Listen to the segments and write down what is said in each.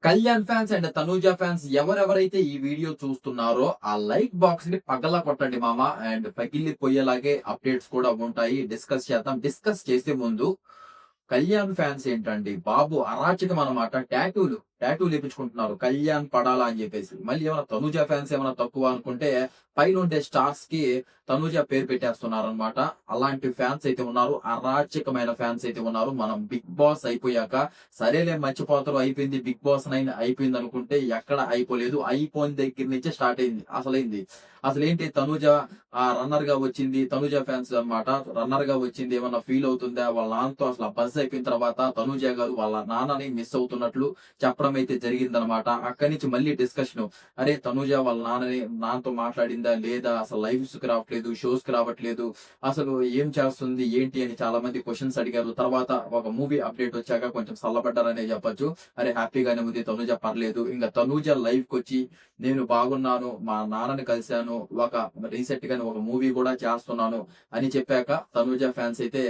Kalyan fans and Tanuja fans ఎవరెవరైతే ఈ video చూస్తున్నారో ఆ లైక్ బాక్స్ ని పగలా కొట్టండి మామ. అండ్ పగిలిపోయేలాగే అప్డేట్స్ కూడా ఉంటాయి. డిస్కస్ చేద్దాం. డిస్కస్ చేసే ముందు కళ్యాణ్ ఫ్యాన్స్ ఏంటండి బాబు, అరాచకం అన్నమాట. టాటూలు వేపించుకుంటున్నారు కళ్యాణ్ పడాలా అని చెప్పేసి. మళ్ళీ ఏమైనా తనూజ ఫ్యాన్స్ ఏమైనా తక్కువ అనుకుంటే పైన ఉండే స్టార్స్ కి తనూజ పేరు పెట్టేస్తున్నారు అనమాట. అలాంటి ఫ్యాన్స్ అయితే ఉన్నారు, అరాచకమైన ఫ్యాన్స్ అయితే ఉన్నారు. మనం బిగ్ బాస్ అయిపోయాక సరేలే మర్చిపోతారు, అయిపోయింది బిగ్ బాస్ 9 అయిపోయింది అనుకుంటే ఎక్కడ అయిపోలేదు. అయిపోయిన దగ్గర నుంచే స్టార్ట్ అయింది అసలైంది. అసలేంటి తనూజ రన్నర్ గా వచ్చింది, తనూజ ఫ్యాన్స్ అన్నమాట. రన్నర్ గా వచ్చింది ఏమన్నా ఫీల్ అవుతుందా? వాళ్ళ నాన్నతో అసలు బజ్ అయిపోయిన తర్వాత తనూజ గారు వాళ్ళ నాన్నని మిస్ అవుతున్నట్లు చెప్పడం అయితే జరిగిందనమాట. అక్కడి నుంచి మళ్ళీ డిస్కషన్. అరే తనూజ వాళ్ళ నాన్నతో మాట్లాడిందా లేదా? అసలు లైవ్స్ కి రావట్లేదు, షోస్ కి రావట్లేదు, అసలు ఏం చేస్తుంది ఏంటి అని చాలా మంది క్వశ్చన్స్ అడిగారు. తర్వాత ఒక మూవీ అప్డేట్ వచ్చాక కొంచెం చల్లబడ్డారనే చెప్పొచ్చు. అరే హ్యాపీగానే ఉంది తనూజ, పర్లేదు. ఇంకా తనూజ లైవ్ కి వచ్చి నేను బాగున్నాను, మా నాన్నని కలిశాను, ఒక రీసెంట్ గానే ఒక మూవీ కూడా చేస్తున్నాను అని చెప్పాక తనూజ ఫ్యాన్స్ అయితే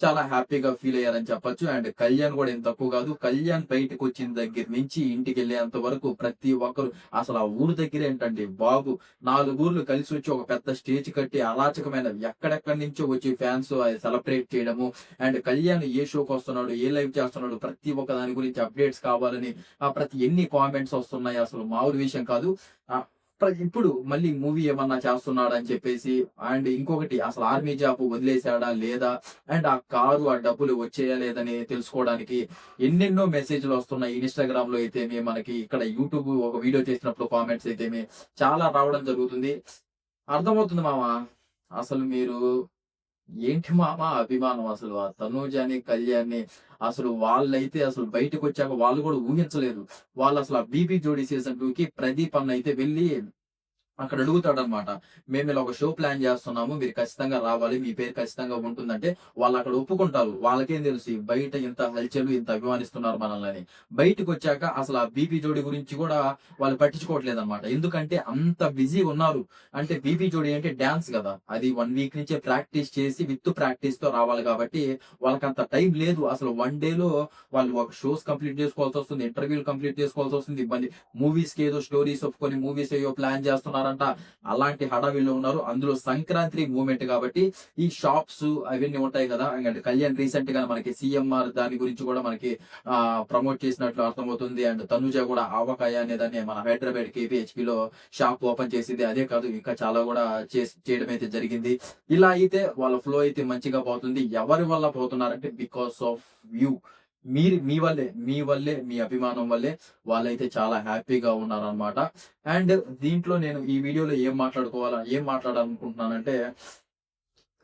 చాలా హ్యాపీగా ఫీల్ అయ్యారని చెప్పొచ్చు. అండ్ కళ్యాణ్ కూడా ఏం తక్కువ కాదు. కళ్యాణ్ బయటకు వచ్చిన దగ్గర నుంచి ఇంటికి వెళ్ళేంత వరకు ప్రతి ఒక్కరు అసలు ఆ ఊరు దగ్గర ఏంటండి బాబు, 4 ఊర్లు కలిసి వచ్చి ఒక పెద్ద స్టేజ్ కట్టి అరాచకమైన ఎక్కడెక్కడి నుంచో వచ్చి ఫ్యాన్స్ సెలబ్రేట్ చేయడము. అండ్ కళ్యాణ్ ఏ షోకి వస్తున్నాడు, ఏ లైవ్ చేస్తున్నాడు, ప్రతి ఒక్క దాని గురించి అప్డేట్స్ కావాలని ప్రతి ఎన్ని కామెంట్స్ వస్తున్నాయి, అసలు మామూలు విషయం కాదు. ఆ, ఇప్పుడు మళ్ళీ మూవీ ఏమన్నా చేస్తున్నాడా అని చెప్పేసి. అండ్ ఇంకొకటి, అసలు ఆర్మీ జాబ్ వదిలేశాడా లేదా, అండ్ ఆ కారు ఆ డబ్బులు వచ్చేయా లేదని తెలుసుకోవడానికి ఎన్నెన్నో మెసేజ్లు వస్తున్నాయి. ఇన్స్టాగ్రామ్ లో అయితేమి, మనకి ఇక్కడ యూట్యూబ్ ఒక వీడియో చేసినప్పుడు కామెంట్స్ అయితేమి చాలా రావడం జరుగుతుంది. అర్థమవుతుంది మామ. అసలు మీరు ఏంటి మామ అభిమానం అసలు ఆ తనూజని కళ్యాణ్‌ని. అసలు వాళ్ళైతే అసలు బయటకొచ్చాక వాళ్ళు కూడా ఊహించలేదు. వాళ్ళు అసలు ఆ 'బీబీ జోడీ' సీజన్ 2కి ప్రదీప్ అన్న అయితే వెళ్లి అక్కడ అడుగుతాడనమాట. మేమిలా ఒక షో ప్లాన్ చేస్తున్నాము, మీరు ఖచ్చితంగా రావాలి, మీ పేరు ఖచ్చితంగా ఉంటుందంటే వాళ్ళక్కడ ఒప్పుకుంటారు. వాళ్ళకేం తెలుసు బయట ఇంత హల్చల్, ఇంత అభిమానిస్తున్నారు మనల్ని. బయటికొచ్చాక అసలు ఆ 'బీబీ జోడీ' గురించి కూడా వాళ్ళు పట్టించుకోవట్లేదనమాట. ఎందుకంటే అంత బిజీ ఉన్నారు. అంటే 'బీబీ జోడీ' అంటే డాన్స్ గదా! అది 1 వీక్ నుంచే ప్రాక్టీస్ చేసి విత్ ప్రాక్టీస్‌తో రావాలి కాబట్టి వాళ్ళకంత టైం లేదు. అసలు 1 డేలో వాళ్ళు ఒక షోస్ కంప్లీట్ చేసుకోవాల్సొస్తుంది, ఇంటర్వ్యూలు కంప్లీట్ చేసుకోవాల్సొస్తుంది. మళ్ళీ మూవీస్‌కి ఏదో స్టోరీస్ ఒప్పుకొని మూవీస్ ఏయో ప్లాన్ చేస్తున్నారంట. అలాంటి హడావిడిలో ఉన్నారు. అందులో సంక్రాంతి మూవ్‌మెంట్ కాబట్టి ఈ షాప్స్ అవన్నీ ఉంటాయి కదా! ఇంగ కళ్యాణ్ రీసెంట్ గా మనకి సీఎంఆర్ దాని గురించి కూడా మనకి ప్రమోట్ చేసినట్లు అర్థమవుతుంది. అండ్ తనుజ కూడా ఆవకాయ అనే దాన్ని మన హైదరాబాద్ కేపీహెచ్‌పీలో షాప్ ఓపెన్ చేసింది. అదే కాదు ఇంకా చాలా కూడా చేయడం అయితే జరిగింది. ఇలా అయితే వాళ్ళ ఫ్లో అయితే మంచిగా పోతుంది. ఎవరి వల్ల పోతున్నారంటే బికాస్ ఆఫ్ యూ. మీ వల్లే మీ అభిమానం వల్లే వాళ్ళైతే చాలా హ్యాపీగా ఉన్నారనమాట. అండ్ దీంట్లో నేను ఈ వీడియోలో ఏం మాట్లాడాలనుకుంటున్నానంటే,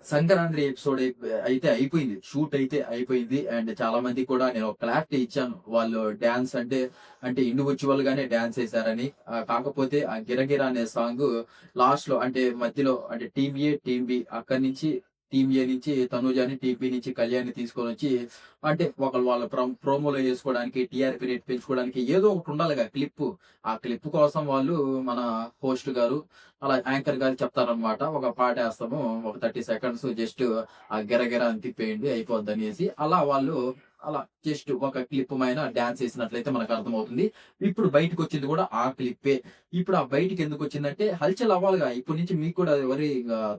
సంక్రాంతి ఎపిసోడ్ అయితే అయిపోయింది. షూట్ అయితే అయిపోయింది. అండ్ చాలా మందికి కూడా నేను ఒక క్లారిటీ ఇచ్చాను. వాళ్ళు డాన్స్ అంటే ఇండివిడ్యువల్ గానే డాన్స్ ఏసారని. కాకపోతే ఆ 'గిరగిర' అనే సాంగ్ లాస్ట్ లో అంటే మధ్యలో అంటే టీమ్ ఏ, టీమ్ బి అక్కడి నుంచి టీమ్ ఏ నుంచి తనూజని, టీమ్ బి నుంచి కళ్యాణ్‌ని తీసుకొనొచ్చి అంటే ఒకళ్ళు వాళ్ళ ప్రోమోలో ఏసుకోవడానికి, టీఆర్‌పీ రేట్ పెంచుకోవడానికి ఏదో ఒకటి ఉండాలిగా క్లిప్పు. ఆ క్లిప్ కోసం వాళ్ళు మన హోస్ట్ గారు, అలా యాంకర్ గారు చెప్తారనమాట. ఒక పాటేస్తాము, ఒక 30 సెకండ్స్ జస్ట్ ఆ గిరగిర అని తిప్పేయండి అయిపోద్దనేసి. అలా వాళ్ళు అలా జస్ట్ ఒక క్లిప్ పైన డాన్స్ ఏసినట్లయితే మనకు అర్థమవుతుంది. ఇప్పుడు బయటకొచ్చింది కూడా ఆ క్లిప్పే. ఇప్పుడు ఆ బయటికి ఎందుకొచ్చిందంటే హల్చల్ అవ్వాలిగా. ఇప్పటి నుంచి మీకు కూడా ఎవరి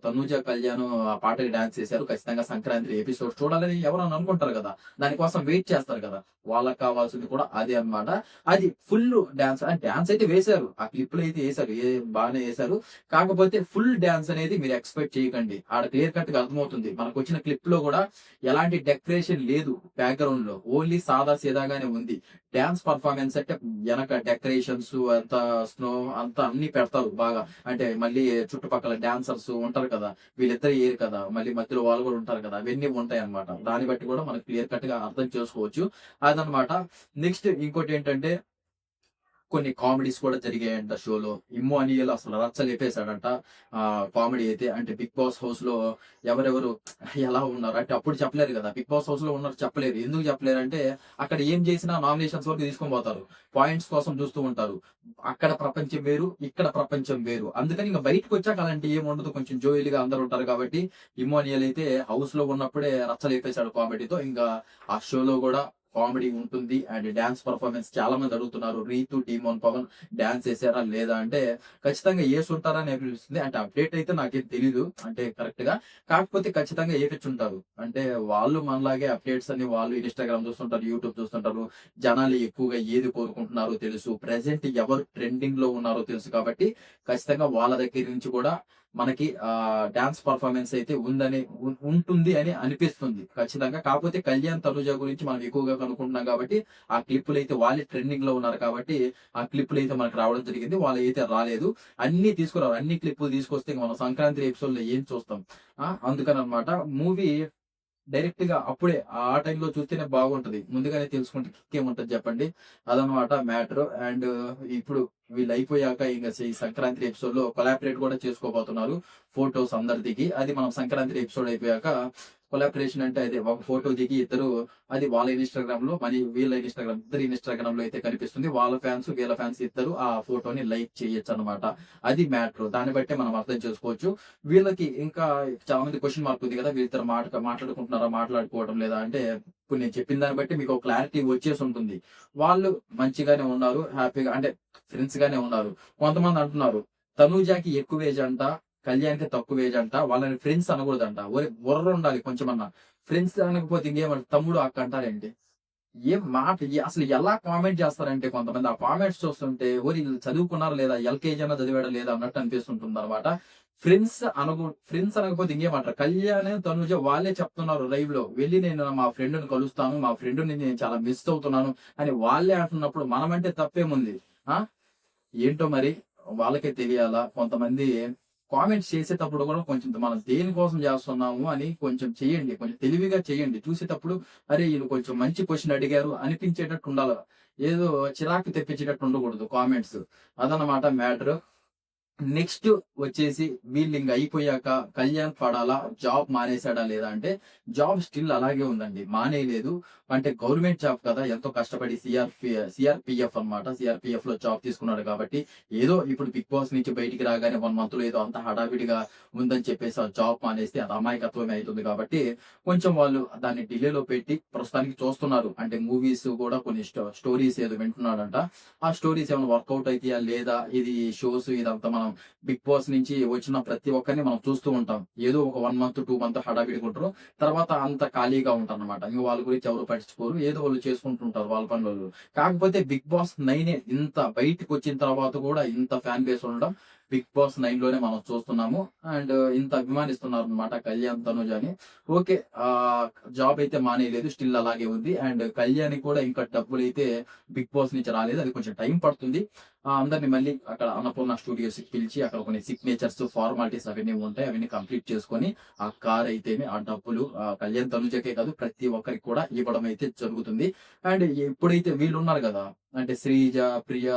తనూజ, కళ్యాణ్ ఆ పాటకి డాన్స్ చేశారు, ఖచ్చితంగా సంక్రాంతి ఎపిసోడ్ చూడాలని ఎవరైనా అనుకుంటారు కదా! దానికోసం వెయిట్ చేస్తారు కదా! వాళ్ళకి కావాల్సింది కూడా అదే అన్నమాట. అది ఫుల్ డాన్స్ అయితే వేశారు. ఆ క్లిప్‌లో అయితే ఏశారు. బానే ఏశారు. కాకపోతే ఫుల్ డాన్స్ అనేది మీరు ఎక్స్‌పెక్ట్ చేయకండి. ఆడ క్లియర్ కట్‌గా అర్థమవుతుంది. మనకొచ్చిన క్లిప్‌లో కూడా ఎలాంటి డెకరేషన్ లేదు బ్యాక్‌గ్రౌండ్‌లో. ఓన్లీ సాదా సీదాగానే ఉంది. డాన్స్ పెర్ఫార్మన్స్ అంటే ఎనక డెకరేషన్స్ అంతా స్నో అంతా అన్ని పెడతారు బాగా. అంటే మళ్ళీ చుట్టుపక్కల డాన్సర్స్ ఉంటారు కదా! వీళ్ళిద్దరు ఏయరు కదా! మళ్ళీ మధ్యలో వాళ్ళు కూడా ఉంటారు కదా! అవన్నీ ఉంటాయన్నమాట. దాన్ని బట్టి కూడా మనకు క్లియర్ కట్‌గా అర్థం చేసుకోవచ్చు. అదనమాట. నెక్స్ట్ ఇంకోటేంటంటే కొన్ని కామెడీస్ కూడా జరిగాయంట షోలో. ఇమ్ము అనియల్ అసలు రచ్చ లేపేసాడంట. కామెడీ అయితే అంటే 'బిగ్ బాస్' హౌస్‌లో ఎవరెవరు ఎలా ఉన్నారు అంటే అప్పుడు చెప్పలేరు కదా! 'బిగ్ బాస్' హౌస్‌లో ఉన్నారు చెప్పలేరు. ఎందుకు చెప్పలేరంటే అక్కడ ఏం చేసినా నామినేషన్స్ వరకు తీసుకొని పోతారు. పాయింట్స్ కోసం చూస్తూ ఉంటారు. అక్కడ ప్రపంచం వేరు, ఇక్కడ ప్రపంచం వేరు. అందుకని ఇంక బయటకొచ్చాక అలాంటివి ఏమి ఉండదు. కొంచెం జోవియల్‌గా అందరూ ఉంటారు కాబట్టి ఇమ్ము అనియల్ అయితే హౌస్‌లో ఉన్నప్పుడే రచ్చ లేపేసాడు కామెడీతో. ఇంకా ఆ షోలో కూడా కామెడీ ఉంటుంది అండ్ డాన్స్ పర్ఫార్మెన్స్ చాలా మంది అడుగుతున్నారు. రీతు, డీమోన్ పవన్ డాన్స్ చేసారా లేదా అంటే ఖచ్చితంగా ఏసుంటారా అని అనిపిస్తుంది. అంటే అప్డేట్ అయితే నాకేం తెలీదు అంటే కరెక్ట్ గా. కాకపోతే ఖచ్చితంగా ఏపిచ్చుంటారు. అంటే వాళ్ళు మనలాగే అప్డేట్స్ అని వాళ్ళు ఇన్‌స్టాగ్రామ్ చూస్తుంటారు, యూట్యూబ్ చూస్తుంటారు. జనాలు ఎక్కువగా ఏది కోరుకుంటున్నారో తెలుసు. ప్రెజెంట్ ఎవరు ట్రెండింగ్ లో ఉన్నారో తెలుసు కాబట్టి ఖచ్చితంగా వాళ్ళ దగ్గర నుంచి కూడా మనకి డాన్స్ పర్ఫార్మెన్స్ అయితే ఉంటుంది అని అనిపిస్తుంది ఖచ్చితంగా. కాకపోతే కళ్యాణ్, తనుజ గురించి మనం ఎక్కువగా కనుక్కుంటున్నాం కాబట్టి ఆ క్లిప్పులైతే వాళ్ళే ట్రెండింగ్ లో ఉన్నారు కాబట్టి ఆ క్లిప్పులైతే మనకు రావడం జరిగింది. వాళ్ళైతే రాలేదు. అన్ని తీసుకురావాలి. అన్ని క్లిప్పులు తీసుకొస్తే ఇంక మనం సంక్రాంతి ఎపిసోడ్ లో ఏం చూస్తాం. అందుకననమాట మూవీ డైరెక్ట్ గా అప్పుడే ఆ టైంలో చూస్తేనే బాగుంటది. ముందుగానే తెలుసుకుంటే కిక్ ఏముంటది చెప్పండి. అదనమాట మ్యాటర్. అండ్ ఇప్పుడు వీళ్ళు అయిపోయాక ఇంక ఈ సంక్రాంతి ఎపిసోడ్ లో కొలాబరేట్ కూడా చేసుకోబోతున్నారు. ఫోటోస్ అందరు దిగి అది మనం సంక్రాంతి ఎపిసోడ్ అయిపోయాక కొలాబరేషన్ అంటే అదే ఒక ఫోటో దిగి ఇద్దరు అది వాళ్ళ ఇన్‌స్టాగ్రామ్ లో మరి వీళ్ళ ఇన్‌స్టాగ్రామ్ ఇద్దరి ఇన్‌స్టాగ్రామ్ లో అయితే కనిపిస్తుంది. వాళ్ళ ఫ్యాన్స్ వీళ్ళ ఫ్యాన్స్ ఇద్దరు ఆ ఫోటోని లైక్ చేయొచ్చనమాట. అది మ్యాటర్. దాన్ని బట్టే మనం అర్థం చేసుకోవచ్చు. వీళ్ళకి ఇంకా చాలా మంది క్వెషన్ మార్క్ ఉంది కదా! వీళ్ళిద్దరు మాట్లాడుకుంటున్నారా? మాట్లాడుకోవడం లేదా? అంటే ఇప్పుడు నేను చెప్పిన దాన్ని బట్టి మీకు ఒక క్లారిటీ వచ్చేసి ఉంటుంది. వాళ్ళు మంచిగానే ఉన్నారు. హ్యాపీగా అంటే ఫ్రెండ్స్ గానే ఉన్నారు. కొంతమంది అంటున్నారు తనూజకి ఎక్కువ ఏజ్ అంట. కళ్యాణ్‌కి తక్కువ ఏజ్ అంట. వాళ్ళని ఫ్రెండ్స్ అనకూడదంట. ఒరేయ్ బుర్రుండాలి కొంచెమన్నా. ఫ్రెండ్స్ అనకపోతే ఇంకేమంటారు? తమ్ముడు, అక్క అంటారేంటి? ఏం మాట అసలు ఎలా కామెంట్ చేస్తారంటే కొంతమంది ఆ కామెంట్స్ చూస్తుంటే ఓరి ఈళ్ళు చదువుకున్నారా లేదా? ఎల్‌కేజీ అన్నా చదివాడా లేదా? అన్నట్టు అనిపిస్తుంటుందన్నమాట. ఫ్రెండ్స్ అనకపోతే ఇంకేమంటారు? కళ్యాణ్, తనుజ వాళ్ళే చెప్తున్నారు లైవ్‌లో. వెళ్లి నేను మా ఫ్రెండ్‌ని కలుస్తాను. మా ఫ్రెండ్‌ని నేను చాలా మిస్ అవుతున్నాను అని వాళ్ళే అంటున్నప్పుడు మనమంటే తప్పేముంది? ఆ! ఏంటో మరి వాళ్ళకే తెలియాలా. కొంతమంది కామెంట్స్ చేసేటప్పుడు కూడా కొంచెం మనం దేనికోసం చేస్తున్నాము అని కొంచెం చేయండి. కొంచెం తెలివిగా చేయండి. చూసేటప్పుడు అరే! ఈళ్ళు కొంచెం మంచి క్వెషన్ అడిగారు అనిపించేటట్టు ఉండాల. ఏదో చిరాకు తెప్పించేటట్టు ఉండకూడదు కామెంట్స్. అదన్నమాట మ్యాటర్. నెక్స్ట్ వచ్చేసి వీళ్ళింక అయిపోయాక కళ్యాణ్ పడాలా? జాబ్ మానేసాడా లేదా అంటే, జాబ్ స్టిల్ అలాగే ఉందండి. మానేయలేదు. అంటే గవర్నమెంట్ జాబ్ కదా! ఎంతో కష్టపడి సీఆర్‌పీఎఫ్ అన్నమాట. సీఆర్‌పీఎఫ్‌లో జాబ్ తీసుకున్నాడు కాబట్టి, ఏదో ఇప్పుడు బిగ్ బాస్ నుంచి బయటికి రాగానే 1 మంత్‌లో ఏదో అంత హడావిడిగా ఉందని చెప్పేసి ఆ జాబ్ మానేస్తే అది అమాయకత్వమే అయితుంది కాబట్టి, కొంచెం వాళ్ళు దాన్ని డిలేలో పెట్టి ప్రస్తుతానికి చూస్తున్నారు. అంటే మూవీస్ కూడా కొన్ని స్టోరీస్ ఏదో వింటున్నాడంట. ఆ స్టోరీస్ ఏమైనా వర్కౌట్ అయితాయా లేదా? ఇది షోస్ ఇదంతా మనం బిగ్ బాస్ నుంచి వచ్చిన ప్రతి ఒక్కరిని మనం చూస్తూ ఉంటాం. ఏదో ఒక 1 మంత్, 2 మంత్ హడావిడిగా ఉంటారు. తర్వాత అంత ఖాళీగా ఉంటారన్నమాట. ఇంక వాళ్ళ గురించి ఎవరు పట్టించుకోరు. ఏదో వాళ్ళు చేసుకుంటుంటారు వాళ్ళ పని వాళ్ళు. కాకపోతే బిగ్ బాస్ 9 ఇంత బయటికొచ్చిన తర్వాత కూడా ఇంత ఫ్యాన్ బేస్ ఉండడం బిగ్ బాస్ 9 లోనే మనం చూస్తున్నాము. అండ్ ఇంత అభిమానిస్తున్నారన్నమాట కళ్యాణ్, తనుజని. ఓకే. ఆహ్, జాబ్ అయితే మానేయలేదు. స్టిల్ అలాగే ఉంది. అండ్ కళ్యాణ్‌కి కూడా ఇంకా డబ్బులైతే బిగ్ బాస్ నుంచి రాలేదు. అది కొంచెం టైం పడుతుంది. అందరిని మళ్ళీ అక్కడ అన్నపూర్ణ స్టూడియోస్‌కి పిలిచి అక్కడ కొన్ని సిగ్నేచర్స్, ఫార్మాలిటీస్ అవన్నీ ఉంటాయి. అవన్నీ కంప్లీట్ చేసుకొని ఆ కార్ అయితేమి, ఆ డబ్బులు కళ్యాణ్, తనుజకే కాదు ప్రతి ఒక్కరికి కూడా ఇవ్వడం అయితే జరుగుతుంది. అండ్ ఎప్పుడైతే వీళ్ళున్నారు గదా! అంటే శ్రీజ, ప్రియ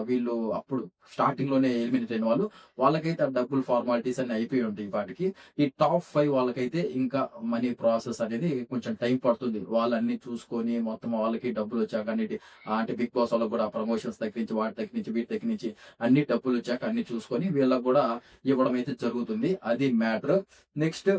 వీళ్ళు అప్పుడు స్టార్టింగ్‌లోనే ఎలిమినేట్ అయిన వాళ్ళు. వాళ్ళకైతే ఆ డబ్బులు ఫార్మాలిటీస్ అన్నీ అయిపోయి ఉంటాయి ఈ పాటికి. ఈ టాప్ 5 వాళ్ళకైతే ఇంకా మనీ ప్రాసెస్ అనేది కొంచెం టైం పడుతుంది. వాళ్ళన్నీ చూసుకొని మొత్తం వాళ్ళకి డబ్బులొచ్చాక అన్నిటి అంటే బిగ్ బాస్ వాళ్ళకి కూడా ప్రమోషన్స్ దగ్గర నుంచి, వాటి దగ్గర నుంచి, వీటి దగ్గర నుంచి అన్ని డబ్బులొచ్చాక అన్ని చూసుకొని వీళ్ళకి గూడా ఇవ్వడం అయితే జరుగుతుంది. అది మ్యాటర్. నెక్స్ట్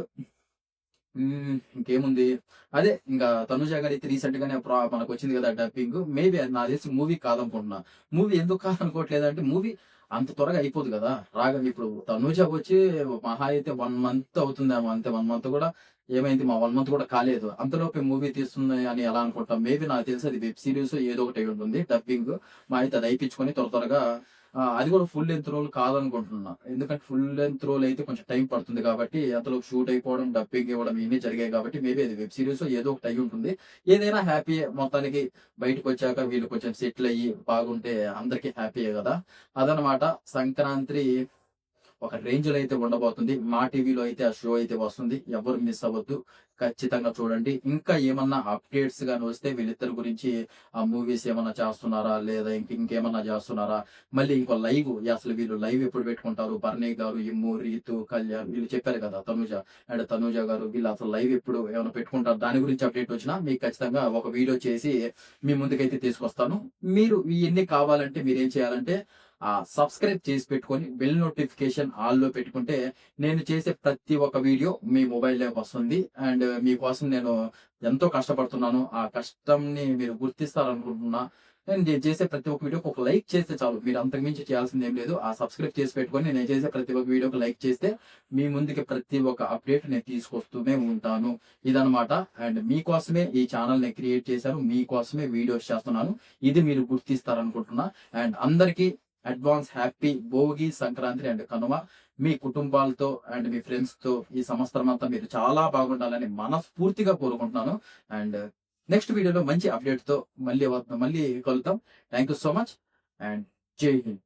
ఇంకేముంది? అదే ఇంగా 'తనుజ' గారైతే రీసెంట్‌గానే మనకొచ్చింది గదా! డబ్బింగు. మేబీ అది నాకు తెలిసి మూవీ కాదనుకుంటున్నా. మూవీ ఎందుకు కాదనుకోవట్లేదంటే, మూవీ అంత త్వరగా అయిపోదు గదా! రాగానే ఇప్పుడు 'తనుజ' వచ్చి మహా అయితే 1 మంత్ అవుతుందేమో అంతే. 1 మంత్ గూడా ఏమైంది? 1 మంత్ కూడా కాలేదు. అంతలోపే మూవీ తీస్తుంది అని ఎలా అనుకుంటాం? మేబీ నాకు తెలిసి అది వెబ్ సీరీసో ఏదో ఒకటి అయ్యుంటుంది డబ్బింగు. మహా అయితే అది అయిపించుకొని త్వరగా అది కూడా ఫుల్ లెంత్ రోల్ కాదనుకుంటున్నా. ఎందుకంటే ఫుల్ లెంత్ రోల్ అయితే కొంచెం టైం పడుతుంది కాబట్టి, అంతలోపు షూట్ అయిపోవడం, డబ్బింగ్ ఇవ్వడం ఇవన్నీ జరిగాయి కాబట్టి, మేబీ అది వెబ్ సీరీసో ఏదో ఒకటి అయ్యుంటుంది. ఏదైనా హ్యాపీయే మొత్తానికి బయటకొచ్చాక వీళ్ళు కొంచెం సెటిల్ అయ్యి బాగుంటే అందరికీ హ్యాపీయే గదా! అదనమాట సంక్రాంతి ఒక రేంజ్‌లో అయితే ఉండబోతుంది. మా టీవీలో అయితే ఆ షో అయితే వస్తుంది. ఎవరు మిస్ అవ్వద్దు. ఖచ్చితంగా చూడండి. ఇంకా ఏమన్నా అప్డేట్స్ గాని వస్తే వీళ్ళిద్దరి గురించి మూవీస్ ఏమన్నా చేస్తున్నారా? లేదా ఇంకేమన్నా చేస్తున్నారా? మళ్ళీ ఇంకో లైవ్ అసలు వీళ్ళు లైవ్ ఎప్పుడు పెట్టుకుంటారు? భరణి గారు, ఇమ్ము, రీతు, కళ్యాణ్ వీళ్ళు చెప్పారు కదా! తనూజ గారు వీళ్ళు అసలు లైవ్ ఎప్పుడు ఏమైనా పెట్టుకుంటారు? దాని గురించి అప్డేట్ వచ్చినా మీకు ఖచ్చితంగా ఒక వీడియో చేసి మీ ముందుకైతే తీసుకొస్తాను. మీరు ఇయన్నీ కావాలంటే మీరేం చేయాలంటే సబ్స్క్రైబ్ చేసి పెట్టుకొని బెల్ నోటిఫికేషన్ ఆల్‌లో పెట్టుకుంటే నేను చేసే ప్రతి ఒక్క వీడియో మీ మొబైల్‌లోకి వస్తుంది. అండ్ మీకోసం నేను ఎంతో కష్టపడుతున్నాను. ఆ కష్టంని మీరు గుర్తిస్తారనుకుంటున్నా. నేను చేసే ప్రతి ఒక్క వీడియోకి ఒక లైక్ చేస్తే చాలు. మీరు అంతకు మించి చేయాల్సిందేం లేదు. సబ్స్క్రైబ్ చేసి పెట్టుకొని నేను చేసే ప్రతి ఒక్క వీడియోకి లైక్ చేస్తే మీ ముందుకి ప్రతి ఒక్క అప్డేట్ నేను తీసుకొస్తూనే ఉంటాను. ఇదనమాట. అండ్ మీకోసమే ఈ ఛానెల్‌ని క్రియేట్ చేశాను. మీకోసమే వీడియోస్ చేస్తున్నాను. ఇది మీరు గుర్తిస్తారనుకుంటున్నా. అండ్ అందరికీ advance happy Bhogi, Sankranti and Kanuma. మీ కుటుంబాలతో అండ్ మీ ఫ్రెండ్స్‌తో ఈ సంవత్సరం అంతా మీరు చాలా బాగుండాలని మనస్ఫూర్తిగా కోరుకుంటున్నాను. అండ్ నెక్స్ట్ వీడియోలో మంచి అప్డేట్‌తో మళ్ళీ కలుద్దాం. Thank you so much and జై హింద్.